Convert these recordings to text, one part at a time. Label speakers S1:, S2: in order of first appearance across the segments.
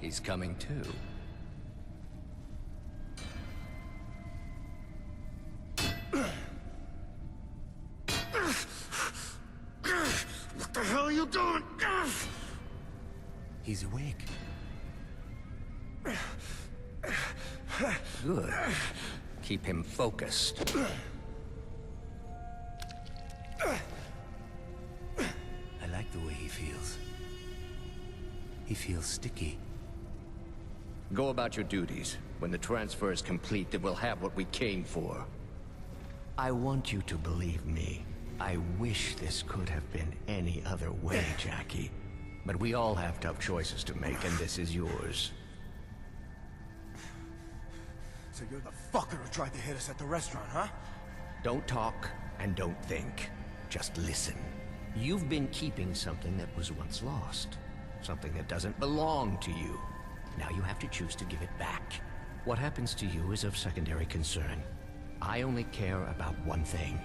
S1: He's coming too.
S2: What the hell are you doing?
S1: He's awake. Good. Keep him focused. I like the way he feels. He feels sticky. Go about your duties. When the transfer is complete, then we'll have what we came for. I want you to believe me. I wish this could have been any other way, Jackie. But we all have tough choices to make, and this is yours.
S2: So you're the fucker who tried to hit us at the restaurant, huh?
S1: Don't talk and don't think. Just listen. You've been keeping something that was once lost. Something that doesn't belong to you. Now you have to choose to give it back. What happens to you is of secondary concern. I only care about one thing.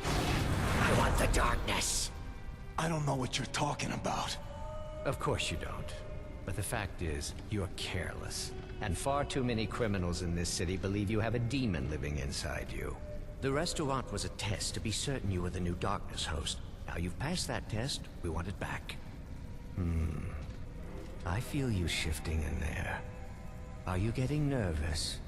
S1: I want the darkness!
S2: I don't know what you're talking about.
S1: Of course you don't. But the fact is, you're careless. And far too many criminals in this city believe you have a demon living inside you. The restaurant was a test to be certain you were the new Darkness host. Now you've passed that test, we want it back. I feel you shifting in there. Are you getting nervous?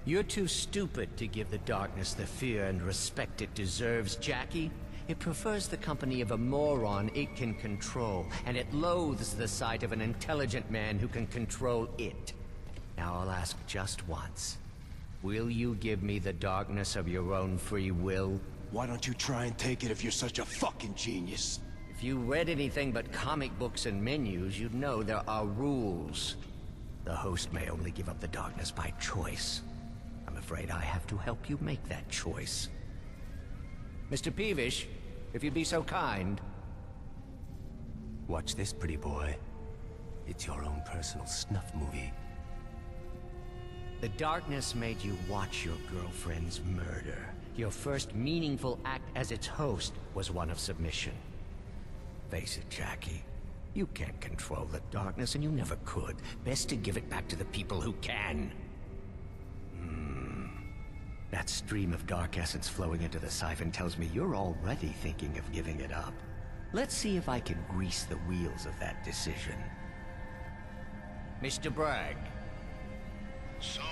S1: You're too stupid to give the Darkness the fear and respect it deserves, Jackie. It prefers the company of a moron it can control, and it loathes the sight of an intelligent man who can control it. Now I'll ask just once. Will you give me the Darkness of your own free will?
S2: Why don't you try and take it if you're such a fucking genius?
S1: If you read anything but comic books and menus, you'd know there are rules. The host may only give up the Darkness by choice. I'm afraid I have to help you make that choice. Mr. Peevish, if you'd be so kind.
S3: Watch this, pretty boy. It's your own personal snuff movie.
S1: The Darkness made you watch your girlfriend's murder. Your first meaningful act as its host was one of submission. Face it, Jackie. You can't control the Darkness, and you never could. Best to give it back to the people who can. That stream of dark essence flowing into the siphon tells me you're already thinking of giving it up. Let's see if I can grease the wheels of that decision. Mr. Bragg.
S4: So,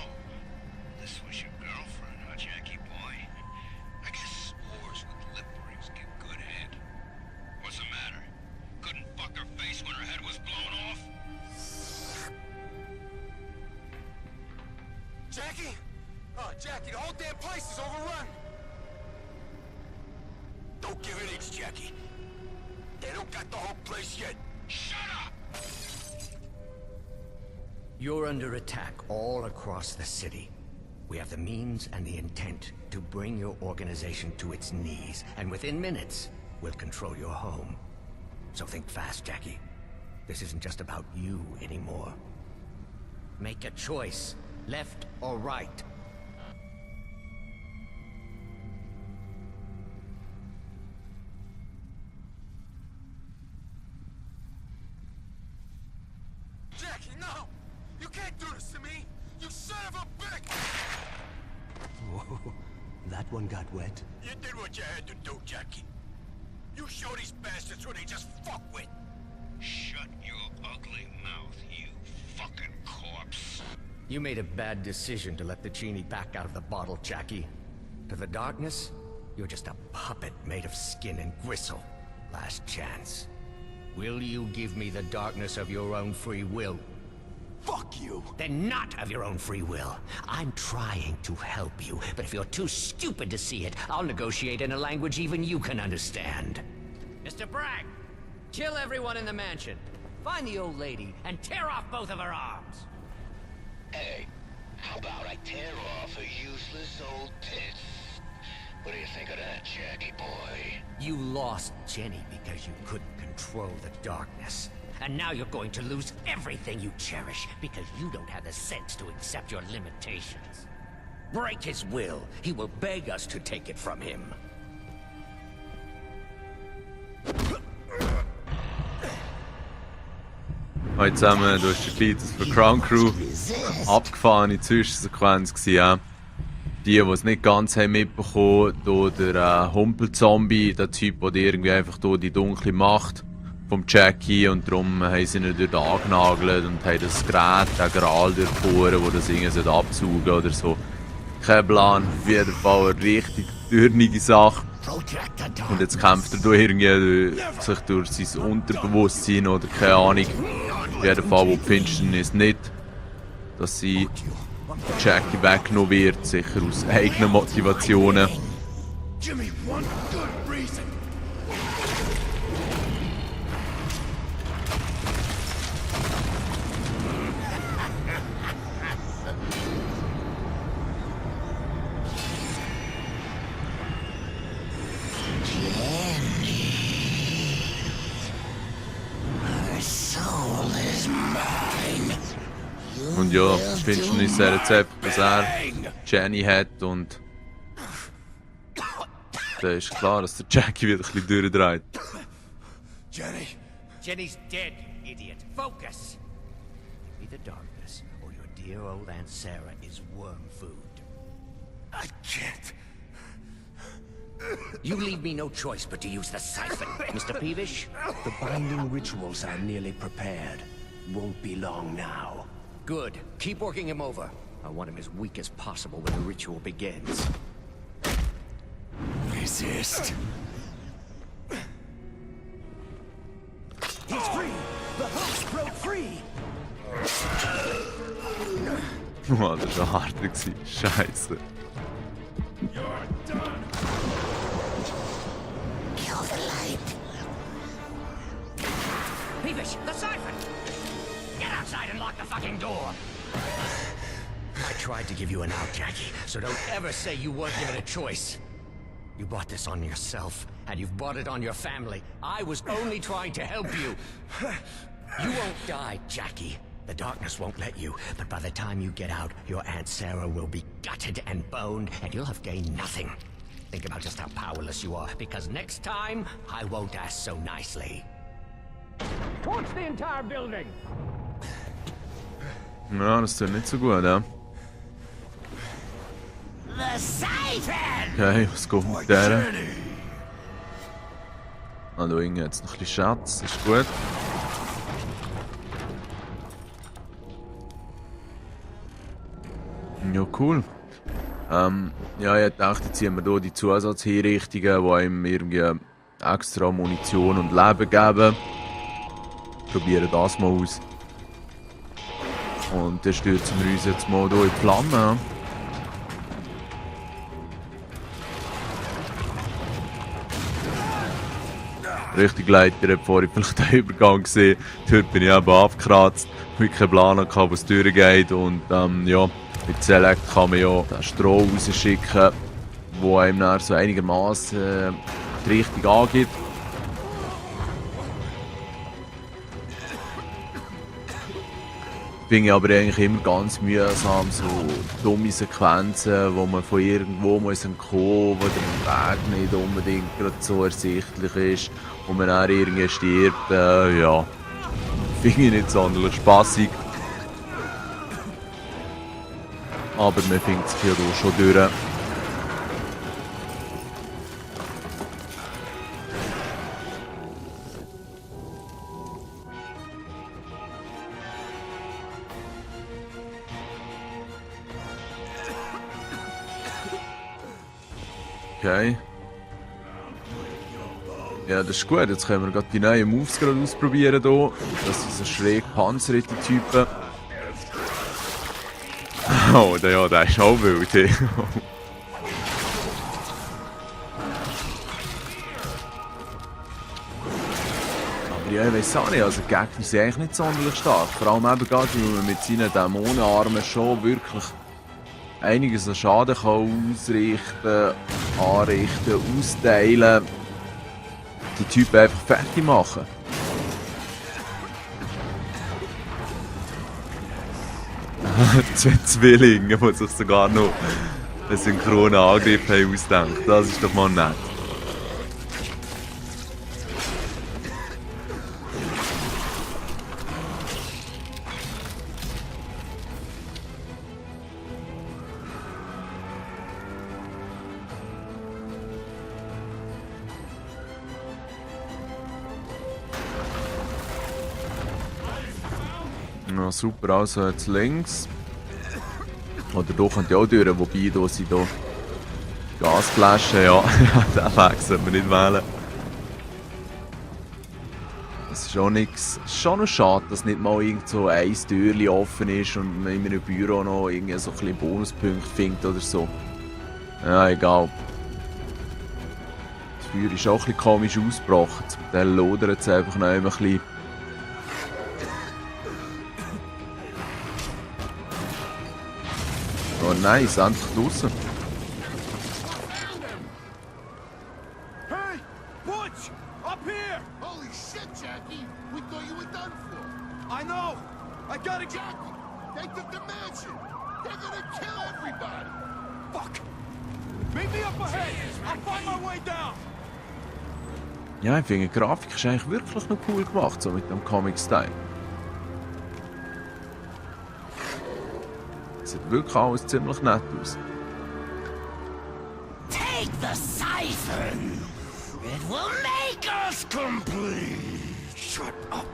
S4: this was your girlfriend, huh, Jackie boy? I guess whores with lip rings give good head. What's the matter? Couldn't fuck her face when her head was blown off?
S2: Jackie? Oh, Jackie, the whole damn place is overrun!
S4: Don't give an inch, Jackie. They don't got the whole place yet. Shut up!
S1: You're under attack all across the city. We have the means and the intent to bring your organization to its knees, and within minutes, we'll control your home. So think fast, Jackie. This isn't just about you anymore. Make a choice, left or right.
S2: Jackie, no! You can't do this to me! You son of a bitch!
S3: Whoa, that one got wet.
S4: You did what you had to do, Jackie. You show these bastards who they just fuck with. Shut your ugly mouth, you fucking corpse.
S1: You made a bad decision to let the genie back out of the bottle, Jackie. To the Darkness, you're just a puppet made of skin and gristle. Last chance. Will you give me the Darkness of your own free will?
S2: Fuck you!
S1: Then not of your own free will. I'm trying to help you, but if you're too stupid to see it, I'll negotiate in a language even you can understand. Mr. Bragg, kill everyone in the mansion. Find the old lady and tear off both of her arms.
S4: Hey, how about I tear off her useless old tits? What do you think of that, Jackie boy?
S1: You lost Jenny because you couldn't control the Darkness. And now you're going to lose everything you cherish because you don't have the sense to accept your limitations. Break his will. He will beg us to take it from him.
S5: Hallo zusammen, du hast den Cletus für Crown Crew. Abgefahrene Zwischensequenz gewesen, ja. Die es nicht ganz haben mitbekommen, der Humpelzombie, der Typ, der irgendwie einfach die dunkle Macht vom Jackie, und darum haben sie ihn dort angenagelt und haben das Gerät, den Gral durchbohren, wo das irgendwie absaugen oder so. Kein Plan, auf jeden Fall eine richtig dürnige Sache. Und jetzt kämpft er irgendwie sich durch sein Unterbewusstsein oder keine Ahnung. Auf jeden Fall, wo die Finsternis nicht, dass sie Jackie weggenommen wird, sicher aus eigenen Motivationen.
S2: Jimmy, one good reason.
S5: Und ja, Finsternis ist ein Rezept, das er Jenny hat, und da ist klar, dass der Jackie wieder ein bisschen durchdreht.
S2: Jenny.
S1: Jenny's dead, idiot. Focus! Be the darkness, or your dear old Aunt Sarah is worm food.
S2: I can't.
S1: You leave me no choice but to use the siphon, Mr. Peevish.
S3: The binding rituals are nearly prepared. Won't be long now.
S1: Good. Keep working him over. I want him as weak as possible when the ritual begins.
S3: Resist.
S2: He's free. The host broke free.
S5: Oh, das war hart gewesen. Scheiße.
S2: You're done.
S3: Kill the light.
S1: Peevish, the siphon! Get outside and lock the fucking door! I tried to give you an out, Jackie, so don't ever say you weren't given a choice. You brought this on yourself, and you've brought it on your family. I was only trying to help you. You won't die, Jackie. The darkness won't let you, but by the time you get out, your Aunt Sarah will be gutted and boned, and you'll have gained nothing. Think about just how powerless you are, because next time, I won't ask so nicely. Torch the entire building!
S5: Ja, das tut nicht so gut, ja.
S1: The siphon!
S5: Okay, was kommt mit der? Ah, da hinten jetzt noch ein bisschen Schatz, ist gut. Ja, cool. Ja, ich dachte, jetzt ziehen wir hier die Zusatzhinrichtungen, die einem irgendwie extra Munition und Leben geben. Probieren das mal aus. Und dann stürzen wir uns jetzt mal hier in die Flammen. Richtig leid, ihr habt vorhin vielleicht den Übergang gesehen. Dort bin ich eben abgekratzt, weil ich keinen Plan hatte, wo es durchgeht. Und ja, mit Select kann man ja den Stroh rausschicken, der einem dann so einigermaßen die Richtung angibt. Finde ich aber eigentlich immer ganz mühsam, so dumme Sequenzen, wo man von irgendwo muss entkommen, wo der Weg nicht unbedingt gerade so ersichtlich ist und man dann irgendwie stirbt. Ja, finde ich nicht sonderlich spassig. Aber man findet sich ja hier schon durch. Okay. Ja, das ist gut. Jetzt können wir gerade die neuen Moves gerade ausprobieren hier. Das sind so schräg panzerte Typen. Oh, der ist auch wild. Aber ja, ich weiss auch nicht, also die Gegner sind eigentlich nicht sonderlich stark. Vor allem eben gerade, weil man mit seinen Dämonenarmen schon wirklich einiges an Schaden kann ausrichten, anrichten, austeilen. Die Typen einfach fertig machen. Zwei Zwillinge, die sich sogar noch einen synchronen Angriff haben ausdenken. Das ist doch mal nett. Ja, super, also jetzt links. Oder da könnt ihr auch durch, wobei da sind hier Gasflaschen, ja. Den Weg sollte man nicht wählen. Das ist auch nichts. Es ist schon noch schade, dass nicht mal irgend so ein Türchen offen ist und man in einem Büro noch irgendwie so ein bisschen Bonuspunkte findet oder so. Ja, egal. Das Feuer ist auch ein bisschen komisch ausgebrochen. Zum Teil lodert es einfach noch ein bisschen. Oh nein, ist endlich draußen.
S2: Hey! Butch! Up here!
S6: Holy shit, Jackie! We thought you were done for.
S2: I know! I gotta get...
S6: Jackie, they took the mansion. They're gonna kill everybody.
S2: Fuck! Meet me up ahead! I'll find my way down!
S5: Ja, ich finde, die Grafik ist eigentlich wirklich noch cool gemacht, so mit dem Comic-Style. Sieht wirklich alles ziemlich nett aus.
S7: Take the siphon. It will make us complete. Shut up.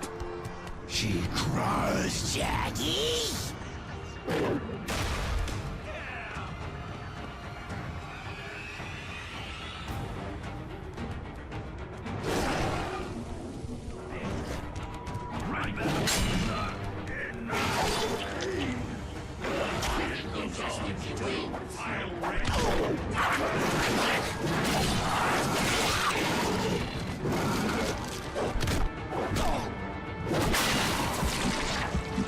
S7: She cries, Jackie.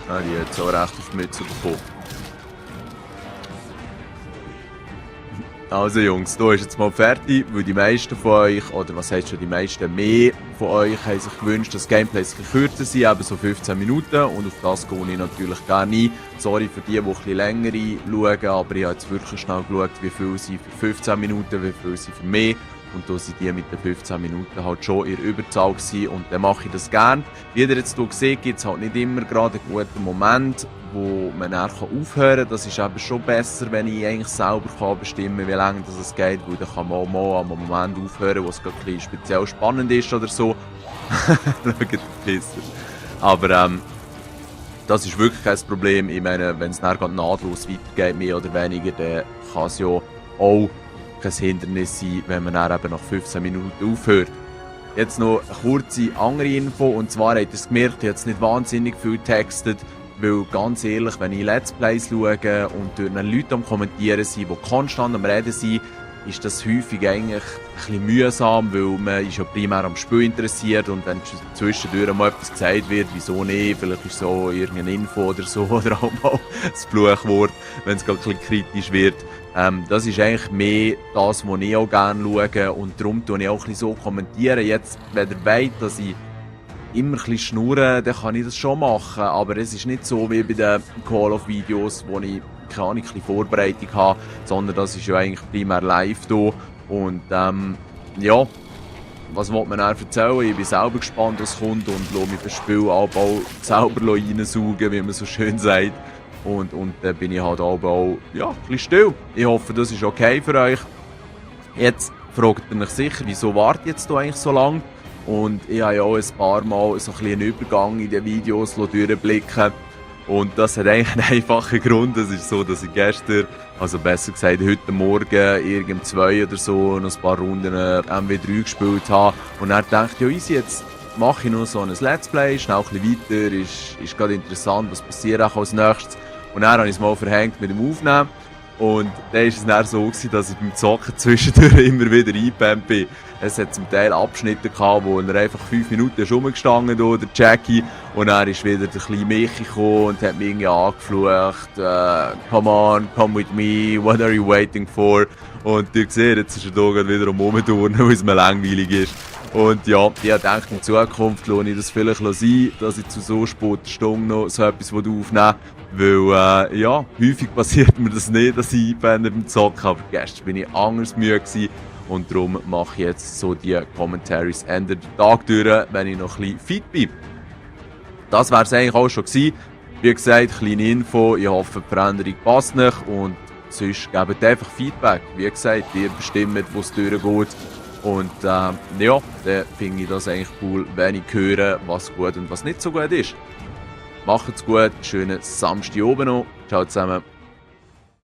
S5: Ah, die hat so recht auf die Mütze bekommen. Also Jungs, da ist jetzt mal fertig, weil die meisten von euch, oder was heißt schon, die meisten mehr von euch haben sich gewünscht, dass Gameplays kürzer sind, eben so 15 Minuten, und auf das gehe ich natürlich gerne ein. Sorry für die, die ein bisschen länger schauen, aber ich habe jetzt wirklich schnell geschaut, wie viel sie für 15 Minuten, wie viel sie für mehr. Und da sind die mit den 15 Minuten halt schon in der Überzahl gewesen, und dann mache ich das gerne. Wie ihr jetzt hier seht, gibt es halt nicht immer gerade einen guten Moment, wo man dann aufhören kann. Das ist eben schon besser, wenn ich eigentlich selber bestimmen kann, wie lange das geht, weil dann kann man auch mal am Moment aufhören, wo es gerade ein bisschen speziell spannend ist oder so. Schaut den Pisser. Aber das ist wirklich kein Problem. Ich meine, wenn es dann gerade nahtlos weitergeht, mehr oder weniger, dann kann es ja auch kein Hindernis sein, wenn man dann eben nach 15 Minuten aufhört. Jetzt noch eine kurze andere Info, und zwar habt ihr es gemerkt, ich habe jetzt nicht wahnsinnig viel getextet, weil ganz ehrlich, wenn ich Let's Plays schaue und durch Leute am Kommentieren sind, die konstant am Reden sind, ist das häufig eigentlich ein bisschen mühsam, weil man ist ja primär am Spiel interessiert, und wenn zwischendurch mal etwas gesagt wird, wieso nicht, vielleicht ist so irgendeine Info oder so, oder auch mal das Fluchwort, wenn es gerade ein bisschen kritisch wird. Das ist eigentlich mehr das, was ich auch gerne schaue, und darum tue ich auch ein bisschen so kommentieren. Jetzt, wenn ihr wollt, dass ich immer ein bisschen schnurre, dann kann ich das schon machen, aber es ist nicht so wie bei den Call-of-Videos, wo ich keine Ahnung, ein bisschen Vorbereitung habe, sondern das ist ja eigentlich primär live hier. Und ja, was will man dann erzählen? Ich bin selber gespannt, was kommt, und lasse mich das Spiel auch selber reinsaugen, wie man so schön sagt. Und dann bin ich halt auch ja, ein bisschen still. Ich hoffe, das ist okay für euch. Jetzt fragt ihr mich sicher, wieso wartet jetzt hier eigentlich so lange? Und ich habe ja auch ein paar Mal so ein bisschen einen Übergang in den Videos durchblicken. Und das hat eigentlich einen einfachen Grund. Das ist so, dass ich gestern, also besser gesagt heute Morgen, irgend 2 oder so, noch ein paar Runden MW3 gespielt habe. Und dann dachte ich, ja easy, jetzt mache ich noch so ein Let's Play, schnell ein bisschen weiter, ist gerade interessant, was passiert auch als nächstes. Und dann habe ich es mal verhängt mit dem Aufnehmen. Und dann war es dann so gewesen, dass ich beim Zocken zwischendurch immer wieder eingepennt bin. Es hat zum Teil Abschnitte gehabt, wo er einfach 5 Minuten rumgestanden ist, der Jackie. Und dann ist wieder der kleine Michi gekommen und hat mich irgendwie angeflucht. Come on, come with me, what are you waiting for? Und ihr seht, jetzt ist er hier gerade wieder am Rumturnen, weil es mir langweilig ist. Und ja, ich denke, in Zukunft lohne ich das vielleicht sein, dass ich zu so später Stunde noch so etwas aufnehme. Weil, ja, häufig passiert mir das nicht, dass ich einpenne beim Zocken, aber gestern bin ich anders müde gewesen. Und darum mache ich jetzt so die Commentaries Ende der Tag durch, wenn ich noch ein bisschen fit bin. Das wäre es eigentlich auch schon gewesen. Wie gesagt, kleine Info, ich hoffe, die Veränderung passt nicht, und sonst gebt einfach Feedback. Wie gesagt, ihr bestimmt, wo es durchgeht. Und ja, dann finde ich das eigentlich cool, wenn ich höre, was gut und was nicht so gut ist. Macht's gut, schönen Samstag oben noch. Ciao zusammen.